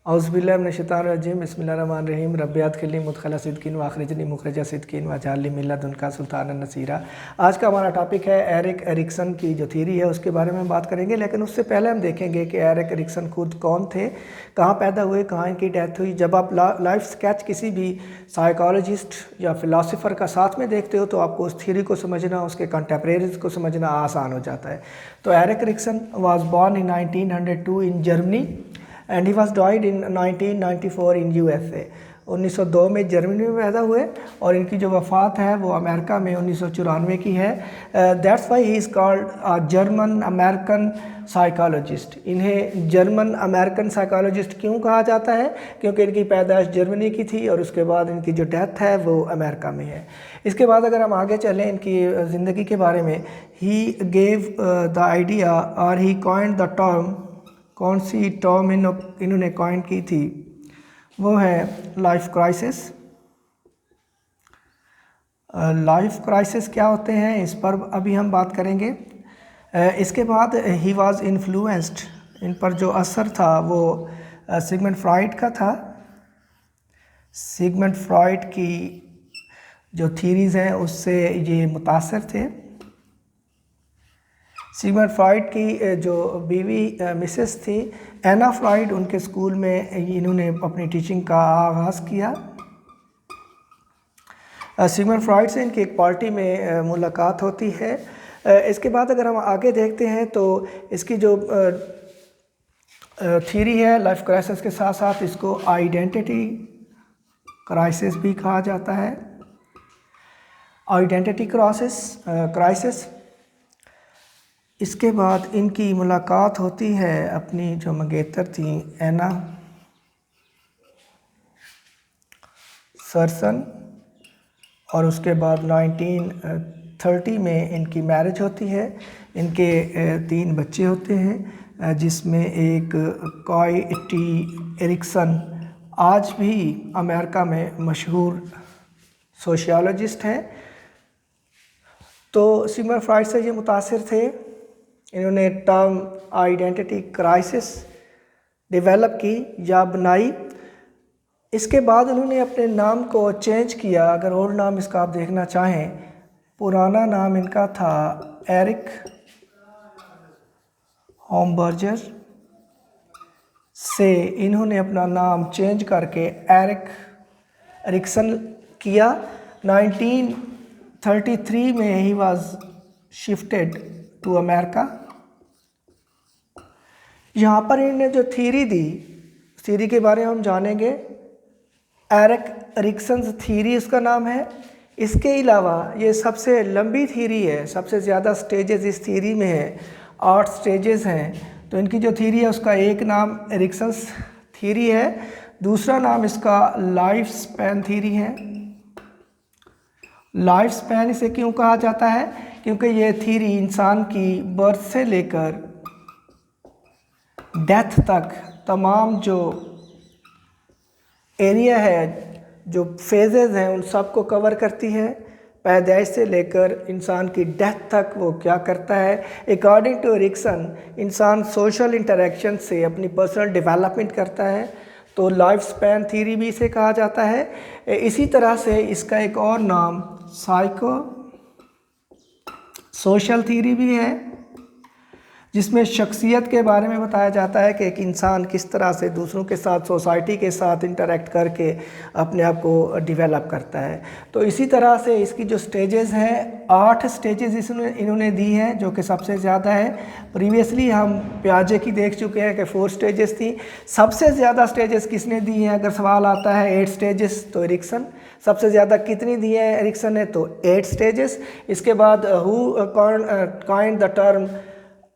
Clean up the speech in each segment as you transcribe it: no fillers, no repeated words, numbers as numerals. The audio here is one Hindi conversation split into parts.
औज़ुबिल्लाहिमिनश्शैतानिर्रजीम बिस्मिल्लाहिर्रहमानिर्रहीम रब्बियात खिल्ली मुदखला सिद्दीक़ीन व अख़रिजनी मुख़रजा सिद्दीक़ीन वजअलनी मिन लदुनका सुल्तानन नसीरा। आज का हमारा टॉपिक है एरिक एरिक्सन की जो थ्योरी है उसके बारे में हम बात करेंगे, लेकिन उससे पहले हम देखेंगे कि एरिक एरिक्सन खुद कौन थे, कहाँ पैदा हुए, कहाँ इनकी डेथ हुई। जब आप लाइफ स्केच किसी भी साइकोलॉजिस्ट या फ़िलासफ़र का साथ में देखते हो तो आपको उस थ्योरी को समझना, उसके कंटेम्परेरीज़ को समझना आसान हो जाता है। तो Erik Erikson was born in 1902 in Germany and he was died in 1994 in USA। 1902 में जर्मनी में पैदा हुए और इनकी जो वफ़ात है वो अमेरिका में 1994 की है। That's why he is called a German American psychologist. इन्हें जर्मन अमेरिकन साइकोलॉजिस्ट क्यों कहा जाता है? क्योंकि इनकी पैदाइश जर्मनी की थी और उसके बाद इनकी जो डेथ है वो अमेरिका में है। इसके बाद अगर हम आगे चलें इनकी ज़िंदगी के बारे में, ही गेव द आइडिया और ही कॉइन्ड द टर्म। कौन सी टर्म इन्होंने कॉइन की थी? वो है लाइफ क्राइसिस। लाइफ क्राइसिस क्या होते हैं इस पर अभी हम बात करेंगे। इसके बाद ही वाज इन्फ्लुएंस्ड, इन पर जो असर था वो सिगमंड फ्रॉइड का था। सिगमंड फ्रॉइड की जो थीरीज़ हैं उससे ये मुतासर थे। सिगमंड फ्रॉइड की जो बीवी मिसेस थी एना फ्रॉइड, उनके स्कूल में इन्होंने अपनी टीचिंग का आगाज़ किया। सिगमंड फ्रॉइड से इनकी एक पार्टी में मुलाकात होती है। इसके बाद अगर हम आगे देखते हैं तो इसकी जो थ्योरी है लाइफ क्राइसिस के साथ साथ इसको आइडेंटिटी क्राइसिस भी कहा जाता है। Identity crisis. इसके बाद इनकी मुलाकात होती है अपनी जो मंगेतर थी एना सरसन, और उसके बाद 1930 में इनकी मैरिज होती है। इनके 3 बच्चे होते हैं जिसमें एक कॉय टी एरिक्सन आज भी अमेरिका में मशहूर सोशियोलॉजिस्ट हैं। तो सिगमंड फ्रॉइड से ये मुतासिर थे। इन्होंने टर्म आइडेंटिटी क्राइसिस डेवलप की या बनाई। इसके बाद उन्होंने अपने नाम को चेंज किया। अगर और नाम इसका आप देखना चाहें, पुराना नाम इनका था एरिक होमबर्जर, से इन्होंने अपना नाम चेंज करके एरिक एरिक्सन किया। 1933 में ही वाज शिफ्टेड टू अमेरिका। यहाँ पर इन्होंने जो थ्योरी दी, थ्योरी के बारे में हम जानेंगे। एरिक एरिक्सन थ्योरी उसका नाम है। इसके अलावा ये सबसे लंबी थ्योरी है, सबसे ज़्यादा स्टेजेस इस थ्योरी में है, 8 स्टेजेस हैं। तो इनकी जो थ्योरी है उसका एक नाम एरिक्सन थ्योरी है, दूसरा नाम इसका लाइफ स्पैन थ्योरी है। लाइफ स्पैन इसे क्यों कहा जाता है? क्योंकि ये थ्योरी इंसान की बर्थ से लेकर डेथ तक तमाम जो एरिया है, जो फेजेस हैं, उन सब को कवर करती है। पैदाइश से लेकर इंसान की डेथ तक वो क्या करता है। अकॉर्डिंग टू एरिक्सन इंसान सोशल इंटरेक्शन से अपनी पर्सनल डेवलपमेंट करता है, तो लाइफ स्पैन थ्योरी भी इसे कहा जाता है। इसी तरह से इसका एक और नाम साइको सोशल थ्योरी भी है, जिसमें शख्सियत के बारे में बताया जाता है कि एक इंसान किस तरह से दूसरों के साथ, सोसाइटी के साथ इंटरेक्ट करके अपने आप को डेवलप करता है। तो इसी तरह से इसकी जो स्टेजेस हैं, 8 स्टेजेस इन्होंने दी हैं, जो कि सबसे ज़्यादा है। प्रीवियसली हम पियाजे की देख चुके हैं कि 4 स्टेजेस थी। सबसे ज़्यादा स्टेजेस किसने दी हैं अगर सवाल आता है, 8 स्टेजेस, तो एरिक्सन। सबसे ज़्यादा कितनी दी है एरिक्सन ने? तो 8 स्टेजेस। इसके बाद who coined the term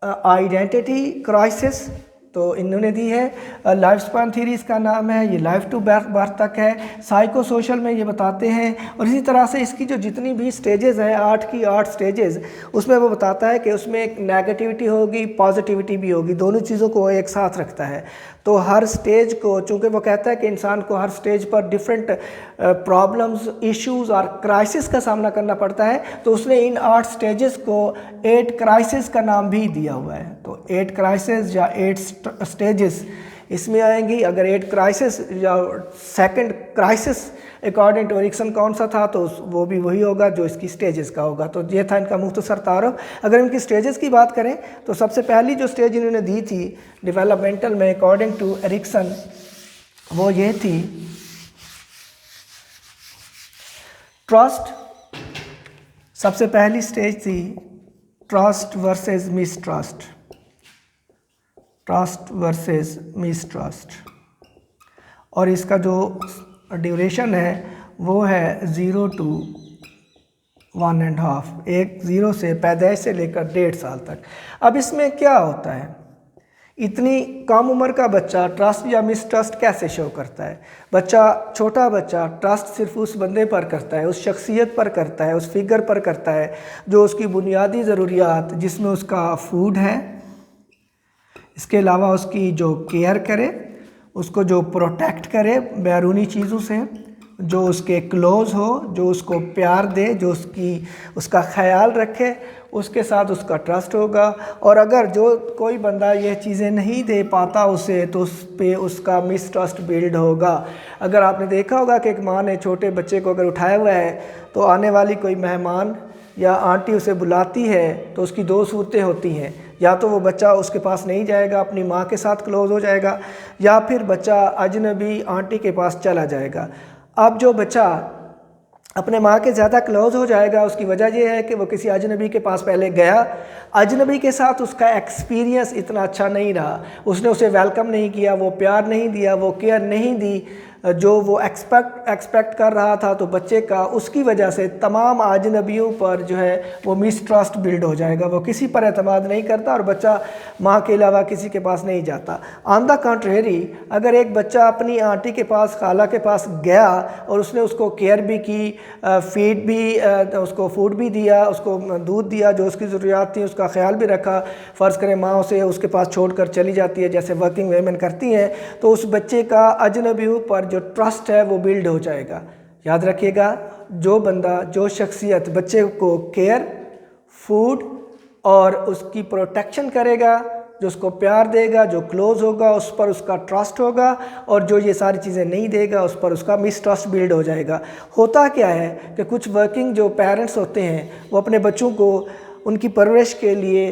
identity crisis, तो इन्होंने दी है। लाइफ स्पैन थ्योरी इसका नाम है, ये लाइफ टू बर्थ तक है। साइको सोशल में ये बताते हैं। और इसी तरह से इसकी जो जितनी भी स्टेजेस हैं, 8 की 8 स्टेजेस, उसमें वो बताता है कि उसमें एक नेगेटिविटी होगी, पॉजिटिविटी भी होगी, दोनों चीज़ों को एक साथ रखता है। तो हर स्टेज को, चूँकि वो कहता है कि इंसान को हर स्टेज पर डिफरेंट प्रॉब्लम्स, इश्यूज़ और क्राइसिस का सामना करना पड़ता है, तो उसने इन 8 स्टेजेस को 8 क्राइसिस का नाम भी दिया हुआ है। तो 8 क्राइसिस या 8 स्टेजेस इसमें आएंगी। अगर 8 क्राइसिस या second crisis according to Erikson कौन सा था, तो वो भी वही होगा जो इसकी स्टेजेस का होगा। तो ये था इनका मुख्तसर तारुफ। अगर इनकी स्टेजेस की बात करें तो सबसे पहली जो स्टेज इन्होंने दी थी डेवलपमेंटल में अकॉर्डिंग टू एरिक्सन, वो ये थी ट्रस्ट। सबसे पहली स्टेज थी trust versus mistrust, trust versus mistrust, और इसका जो ड्यूरेशन है वो है 0 to 1.5, एक 0 से पैदाइश से लेकर 1.5 साल तक। अब इसमें क्या होता है, इतनी कम उम्र का बच्चा ट्रस्ट या मिसट्रस्ट कैसे शो करता है? छोटा बच्चा ट्रस्ट सिर्फ उस बंदे पर करता है, उस शख्सियत पर करता है, उस फिगर पर करता है जो उसकी बुनियादी ज़रूरियात, जिसमें उसका फूड है, इसके अलावा उसकी जो केयर करे, उसको जो प्रोटेक्ट करे बैरूनी चीज़ों से, जो उसके क्लोज हो, जो उसको प्यार दे, जो उसका ख्याल रखे, उसके साथ उसका ट्रस्ट होगा। और अगर जो कोई बंदा ये चीज़ें नहीं दे पाता उसे, तो उस पे उसका मिसट्रस्ट बिल्ड होगा। अगर आपने देखा होगा कि एक माँ ने छोटे बच्चे को अगर उठाया हुआ है तो आने वाली कोई मेहमान या आंटी उसे बुलाती है तो उसकी 2 सूरतें होती हैं, या तो वो बच्चा उसके पास नहीं जाएगा, अपनी माँ के साथ क्लोज़ हो जाएगा, या फिर बच्चा अजनबी आंटी के पास चला जाएगा। अब जो बच्चा अपने माँ के ज़्यादा क्लोज़ हो जाएगा, उसकी वजह यह है कि वो किसी अजनबी के पास पहले गया, अजनबी के साथ उसका एक्सपीरियंस इतना अच्छा नहीं रहा, उसने उसे वेलकम नहीं किया, वो प्यार नहीं दिया, वो केयर नहीं दी जो वो एक्सपेक्ट कर रहा था। तो बच्चे का उसकी वजह से तमाम अजनबियों पर जो है वो मिसट्रस्ट बिल्ड हो जाएगा, वो किसी पर एतमाद नहीं करता और बच्चा माँ के अलावा किसी के पास नहीं जाता। ऑन द कंट्रेरी, अगर एक बच्चा अपनी आंटी के पास, खाला के पास गया और उसने उसको केयर भी की, फीड भी, उसको फूड भी दिया, उसको दूध दिया, जो उसकी ज़रूरियात थी उसका ख्याल भी रखा, फ़र्ज़ करें माँ उसे उसके पास छोड़कर चली जाती है जैसे वर्किंग वेमेन करती हैं, तो उस बच्चे का अजनबियों पर जो ट्रस्ट है वो बिल्ड हो जाएगा। याद रखिएगा, जो बंदा, जो शख्सियत बच्चे को केयर, फूड और उसकी प्रोटेक्शन करेगा, जो उसको प्यार देगा, जो क्लोज होगा, उस पर उसका ट्रस्ट होगा, और जो ये सारी चीज़ें नहीं देगा उस पर उसका मिसट्रस्ट बिल्ड हो जाएगा। होता क्या है कि कुछ वर्किंग जो पेरेंट्स होते हैं वो अपने बच्चों को उनकी परवरिश के लिए,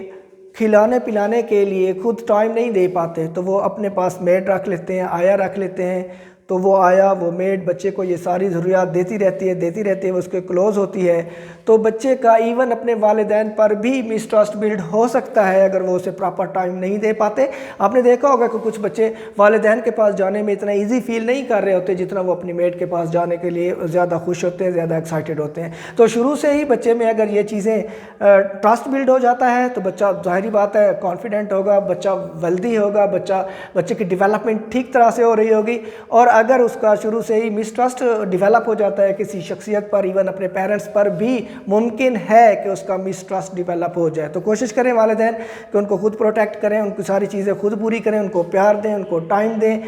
खिलाने पिलाने के लिए खुद टाइम नहीं दे पाते, तो वो अपने पास मेड रख लेते हैं, आया रख लेते हैं। तो वो आया, वो मेड बच्चे को ये सारी ज़रूरियात देती रहती है, वो उसके क्लोज़ होती है। तो बच्चे का इवन अपने वालिदैन पर भी मिसट्रस्ट बिल्ड हो सकता है अगर वो उसे प्रॉपर टाइम नहीं दे पाते। आपने देखा होगा कि कुछ बच्चे वालिदैन के पास जाने में इतना ईजी फील नहीं कर रहे होते जितना वो अपनी मेड के पास जाने के लिए ज़्यादा खुश होते हैं, ज़्यादा एक्साइटेड होते हैं। तो शुरू से ही बच्चे में अगर ये चीज़ें ट्रस्ट बिल्ड हो जाता है तो बच्चा, जाहिर बात है, कॉन्फिडेंट होगा, बच्चा वेल्दी होगा, बच्चे की डेवलपमेंट ठीक तरह से हो रही होगी। और अगर उसका शुरू से ही मिसट्रस्ट डेवलप हो जाता है किसी शख्सियत पर, इवन अपने पेरेंट्स पर भी मुमकिन है कि उसका मिसट्रस्ट डेवलप हो जाए। तो कोशिश करें वालिदैन कि उनको खुद प्रोटेक्ट करें, उनको सारी चीज़ें खुद पूरी करें, उनको प्यार दें, उनको टाइम दें,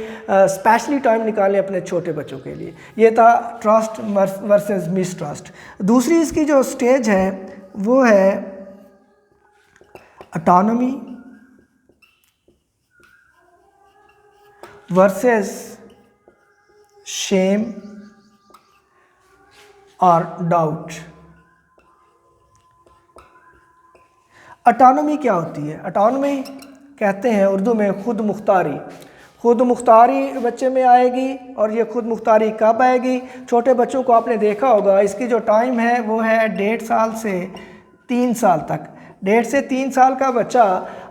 स्पेशली टाइम निकालें अपने छोटे बच्चों के लिए। ये था ट्रस्ट वर्सेस मिसट्रस्ट। दूसरी इसकी जो स्टेज है वो है ऑटोनॉमी वर्सेस शेम और डाउट। ऑटोनॉमी क्या होती है? ऑटोनॉमी कहते हैं उर्दू में खुद मुख्तारी। खुद मुख्तारी बच्चे में आएगी, और ये खुद मुख्तारी कब आएगी? छोटे बच्चों को आपने देखा होगा, इसकी जो टाइम है वो है 1.5 साल से 3 साल तक। 1.5 से 3 साल का बच्चा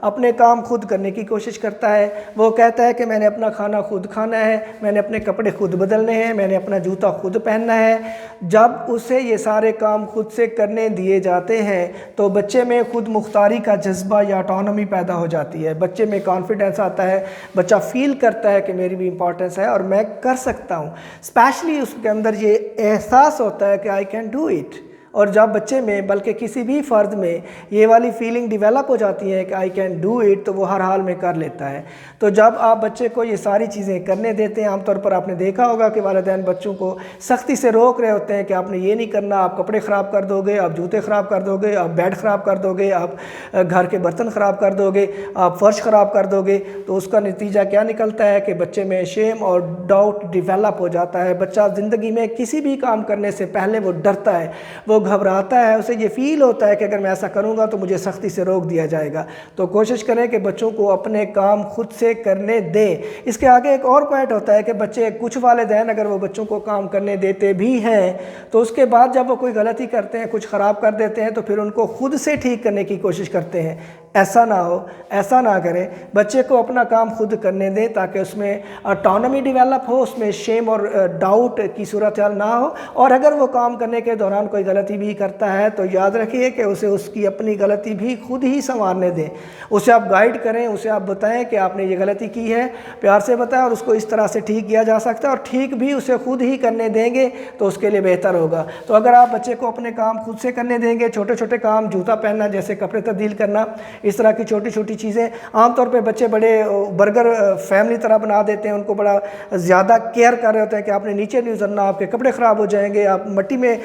अपने काम खुद करने की कोशिश करता है। वो कहता है कि मैंने अपना खाना खुद खाना है, मैंने अपने कपड़े खुद बदलने हैं, मैंने अपना जूता खुद पहनना है। जब उसे ये सारे काम खुद से करने दिए जाते हैं तो बच्चे में खुद मुख्तारी का जज्बा या ऑटोनॉमी पैदा हो जाती है। बच्चे में कॉन्फिडेंस आता है, बच्चा फील करता है कि मेरी भी इंपॉर्टेंस है और मैं कर सकता हूँ। स्पेशली उसके अंदर ये एहसास होता है कि आई कैन डू इट, और जब बच्चे में बल्कि किसी भी फ़र्द में ये वाली फीलिंग डेवलप हो जाती है कि आई कैन डू इट, तो वो हर हाल में कर लेता है। तो जब आप बच्चे को ये सारी चीज़ें करने देते हैं, आमतौर पर आपने देखा होगा कि वालिदैन बच्चों को सख्ती से रोक रहे होते हैं कि आपने ये नहीं करना, आप कपड़े ख़राब कर दोगे, आप जूते ख़राब कर दोगे, आप बेड ख़राब कर दोगे, आप घर के बर्तन ख़राब कर दोगे, आप फ़र्श ख़राब कर दोगे। तो उसका नतीजा क्या निकलता है कि बच्चे में शेम और डाउट डेवलप हो जाता है। बच्चा ज़िंदगी में किसी भी काम करने से पहले वो डरता है, वो घबराता है, उसे ये फ़ील होता है कि अगर मैं ऐसा करूँगा तो मुझे सख्ती से रोक दिया जाएगा। तो कोशिश करें कि बच्चों को अपने काम खुद से करने दें। इसके आगे एक और पॉइंट होता है कि बच्चे, कुछ वालिदैन अगर वो बच्चों को काम करने देते भी हैं तो उसके बाद जब वो कोई गलती करते हैं, कुछ ख़राब कर देते हैं, तो फिर उनको खुद से ठीक करने की कोशिश करते हैं। ऐसा ना हो, ऐसा ना करें। बच्चे को अपना काम खुद करने दें ताकि उसमें ऑटोनॉमी डेवलप हो, उसमें शेम और डाउट की सूरत हाल ना हो। और अगर वो काम करने के दौरान कोई गलती भी करता है तो याद रखिए कि उसे उसकी अपनी गलती भी खुद ही संवारने दें। उसे आप गाइड करें, उसे आप बताएं कि आपने ये गलती की है, प्यार से बताएं, और उसको इस तरह से ठीक किया जा सकता है, और ठीक भी उसे खुद ही करने देंगे तो उसके लिए बेहतर होगा। तो अगर आप बच्चे को अपने काम खुद से करने देंगे, छोटे छोटे काम, जूता पहनना जैसे कपड़े तब्दील करना, इस तरह की छोटी छोटी चीज़ें, आमतौर पे बच्चे बड़े बर्गर फैमिली तरह बना देते हैं, उनको बड़ा ज़्यादा केयर कर रहे होते हैं कि आपने नीचे नहीं उतरना, आपके कपड़े ख़राब हो जाएंगे, आप मिट्टी में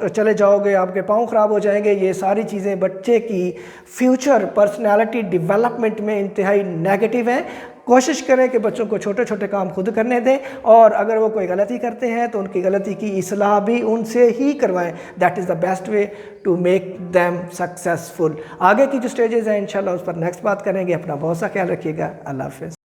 चले जाओगे, आपके पाँव ख़राब हो जाएंगे। ये सारी चीज़ें बच्चे की फ्यूचर पर्सनैलिटी डेवलपमेंट में इंतहाई नेगेटिव हैं। कोशिश करें कि बच्चों को छोटे छोटे काम खुद करने दें, और अगर वो कोई गलती करते हैं तो उनकी गलती की इस्लाह भी उनसे ही करवाएं। That is the best way to make them successful. आगे की जो स्टेजेस हैं इंशाल्लाह उस पर नेक्स्ट बात करेंगे। अपना बहुत सा ख्याल रखिएगा। अल्लाह हाफ़िज़।